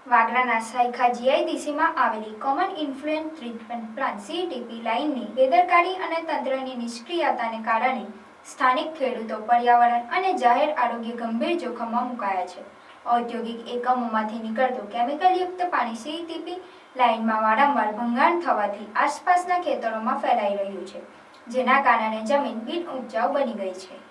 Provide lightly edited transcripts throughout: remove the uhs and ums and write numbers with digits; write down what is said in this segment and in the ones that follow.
વાગરાના સાયખા જીઆઈડીસીમાં આવેલી common ઇન્ફ્લુએન્ટ treatment plant CTP લાઇનની બેદરકારી અને તંત્રની નિષ્ક્રિયતાને કારણે સ્થાનિક ખેડૂતો, પર્યાવરણ અને જાહેર આરોગ્ય ગંભીર જોખમમાં મુકાયા છે. ઔદ્યોગિક એકમોમાંથી નીકળતું કેમિકલયુક્ત પાણી CTP લાઇનમાં વારંવાર ભંગાણ થવાથી આસપાસના ખેતરોમાં ફેલાઈ રહ્યું છે, જેના કારણે જમીન બિનઉપજાઉ બની ગઈ છે.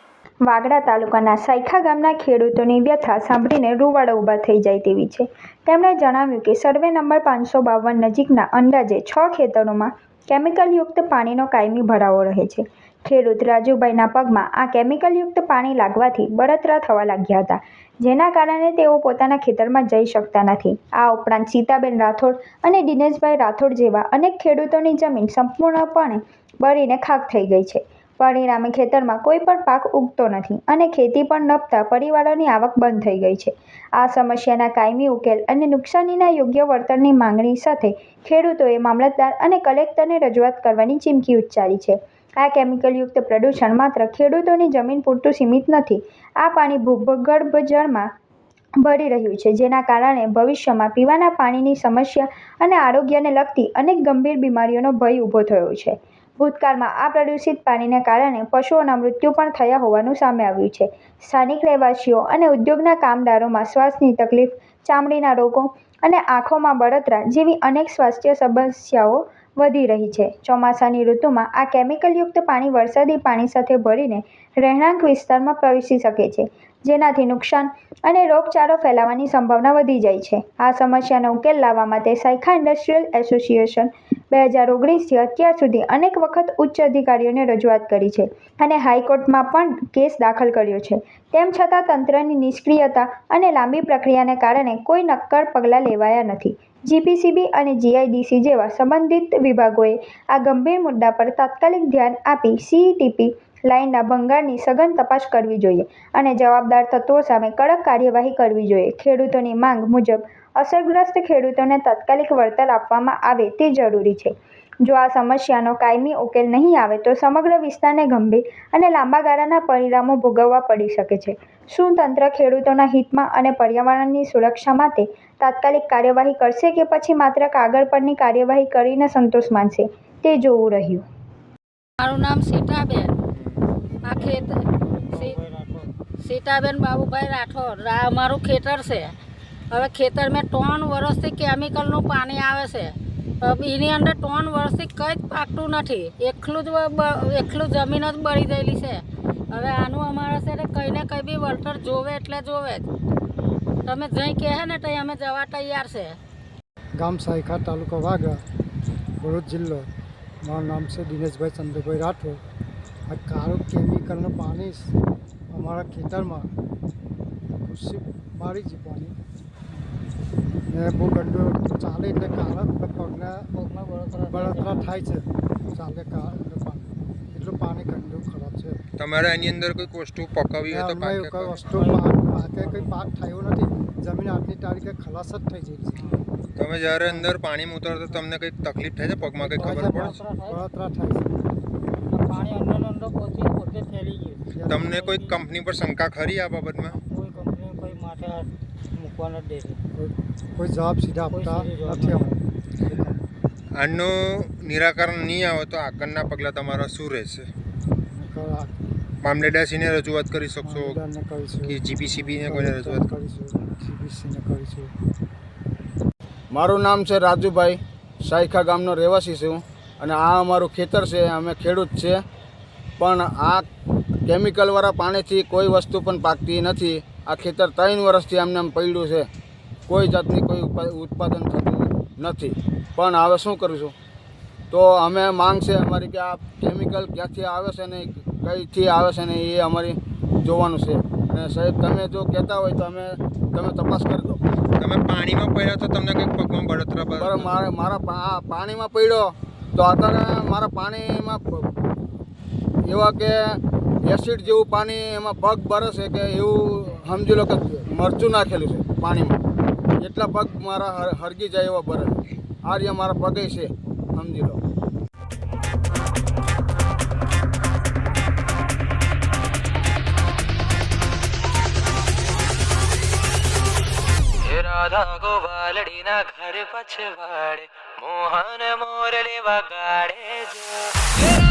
વાગરા તાલુકાના સાયખા ગામના ખેડૂતોની વ્યથા સાંભળીને રૂવાડા ઊભા થઈ જાય તેવી છે. તેમણે જણાવ્યું કે સર્વે નંબર 552 નજીકના અંદાજે 6 ખેતરોમાં કેમિકલયુક્ત પાણીનો કાયમી ભરાવો રહે છે. ખેડૂત રાજુભાઈના પગમાં આ કેમિકલયુક્ત પાણી લાગવાથી બળતરા થવા લાગ્યા હતા, જેના કારણે તેઓ પોતાના ખેતરમાં જઈ શકતા નથી. આ ઉપરાંત સીતાબેન રાઠોડ અને દિનેશભાઈ રાઠોડ જેવા અનેક ખેડૂતોની જમીન સંપૂર્ણપણે બળીને ખાક થઈ ગઈ છે. પરિણામે ખેતરમાં કોઈ પણ પાક ઉગતો નથી અને ખેતી પણ નભતા પરિવારોની આવક બંધ થઈ ગઈ છે. આ સમસ્યાના કાયમી ઉકેલ અને નુકસાનીના યોગ્ય વળતરની માંગણી સાથે ખેડૂતોએ મામલતદાર અને કલેક્ટરને રજૂઆત કરવાની ચીમકી ઉચ્ચારી છે. આ કેમિકલયુક્ત પ્રદૂષણ માત્ર ખેડૂતોની જમીન પૂરતું સીમિત નથી. આ પાણી ભૂગર્ભ જળમાં ભળી રહ્યું છે, જેના કારણે ભવિષ્યમાં પીવાના પાણીની સમસ્યા અને આરોગ્યને લગતી અનેક ગંભીર બીમારીઓનો ભય ઊભો થયો છે. ભૂતકાળમાં આ પ્રદૂષિત પાણીને કારણે પશુઓના મૃત્યુ પણ થયા હોવાનું સામે આવ્યું છે. સ્થાનિક રહેવાસીઓ અને ઉદ્યોગના કામદારોમાં શ્વાસની તકલીફ, ચામડીના રોગો અને આંખોમાં બળતરા જેવી અનેક સ્વાસ્થ્ય સમસ્યાઓ વધી રહી છે. ચોમાસાની ઋતુમાં આ કેમિકલયુક્ત પાણી વરસાદી પાણી સાથે ભળીને રહેણાંક વિસ્તારમાં પ્રવેશી શકે છે, જેનાથી નુકસાન અને રોગચાળો ફેલાવાની સંભાવના વધી જાય છે. આ સમસ્યાનો ઉકેલ લાવવા માટે સાયખા ઇન્ડસ્ટ્રીયલ એસોસિએશન 2019થી અત્યાર સુધી અનેક વખત ઉચ્ચ અધિકારીઓને રજૂઆત કરી છે અને હાઈકોર્ટમાં પણ કેસ દાખલ કર્યો છે. તેમ છતાં તંત્રની નિષ્ક્રિયતા અને લાંબી પ્રક્રિયાને કારણે કોઈ નક્કર પગલાં લેવાયા નથી. GPCB અને GIDC જેવા સંબંધિત વિભાગોએ આ ગંભીર મુદ્દા પર તાત્કાલિક ધ્યાન આપી CTP લાઇનના ભંગાણની સઘન તપાસ કરવી જોઈએ અને જવાબદાર તત્વો સામે કડક કાર્યવાહી કરવી જોઈએ. ખેડૂતોની માંગ મુજબ અસરગ્રસ્ત ખેડૂતોને તાત્કાલિક વળતર આપવામાં આવે તે જરૂરી છે. જો આ સમસ્યાનો કાયમી ઉકેલ નહીં આવે તો સમગ્ર વિસ્તારને ગંભીર અને લાંબા ગાળાના પરિણામો ભોગવવા પડી શકે છે. શું તંત્ર ખેડૂતોના હિતમાં અને પર્યાવરણની સુરક્ષા માટે તાત્કાલિક કાર્યવાહી કરશે કે પછી માત્ર કાગળ પરની કાર્યવાહી કરીને સંતોષ માનશે, તે જોવું રહ્યું. મારું નામ સીતાબેન. આ સીતાબેન બાબુભાઈ રાઠોડ. આ અમારું ખેતર છે. હવે ખેતર મેં 3 વર્ષથી કેમિકલનું પાણી આવે છે. એની અંદર 3 વર્ષથી કંઈ જ પાકતું નથી. એકલું જમીન જ બળી ગયેલી છે. હવે આનું અમારે છે ને કંઈ ને કંઈ બી વળતર જોવે એટલે જોવે જ. તમે જઈ કહે ને તો અમે જવા તૈયાર છે. ગામ સાયખા, તાલુકો વાગરા, ભરૂચ જિલ્લો. મારું નામ છે દિનેશભાઈ ચંદ્રભાઈ રાઠોડ. આ કાળું કેમિકલનું પાણી અમારા ખેતરમાં ખુશી મારી છે પાણી ને બહુ ગંદુ ચાલે એટલે કાળા પગના બળતરા થાય છે. ચાલે પાણી એટલું પાણી ગંદુ ખરાબ છે. તમારે આની અંદર કોઈ વસ્તુ પકાવી હોય તો કોઈ વસ્તુ પાકે કોઈ પાક થયો નથી. જમીન આજની તારીખે ખલાસ જ થઈ જાય છે. તમે જ્યારે અંદર પાણીમાં ઉતરો તો તમને કંઈક તકલીફ થાય છે, પગમાં કંઈક ખબર પડે છે? બળતરા થાય છે. પાણી અંદર પોતે ફેલી ગયું. તમને કોઈ કંપની પર શંકા ખરી આ બાબતમાં? કોઈ કંપની કોઈ માથે મૂકવા નથી દેતી. કોઈ જવાબ સીધા આપતા નથી. આનું નિરાકરણ નહીં આવે તો આગળના પગલાં તમારા શું રહેશે? મામલેદારશ્રીને રજૂઆત કરી શકશો કે GPCBને કોઈને રજૂઆત કરીશું? મારું નામ છે રાજુભાઈ. સાયખા ગામનો રહેવાસી છું અને આ અમારું ખેતર છે. અમે ખેડૂત છે, પણ આ કેમિકલવાળા પાણીથી કોઈ વસ્તુ પણ પાકતી નથી. આ ખેતર 3 વર્ષથી અમને પડ્યું છે. કોઈ જાતની કોઈ ઉત્પાદન થતું નથી. પણ હવે શું કરીશું? તો અમે માંગ છે અમારી કે આ કેમિકલ ક્યાંથી આવે છે ને કઈથી આવે છે ને એ અમારી જોવાનું છે. અને સાહેબ તમે જો કહેતા હોય તો તમે તપાસ કરી દો. તમે પાણીમાં પડ્યા તો તમને કંઈક પગમાં બળતરા? બરાબર. મારા પાણીમાં પડ્યો તો અત્યારે મારા પાણીમાં એવા કે એસિડ જેવું પાણી એમાં પગ બરસે કે એવું સમજી લો કે મરચું નાખેલું છે પાણીમાં. એટલા પગ મારા હરગી જાય એવા બરે. આ રીતે મારા પગે છે, સમજી લો. ધાગો વાલડીના ઘર પછવાડે મોહન મોરલે વગાડે જો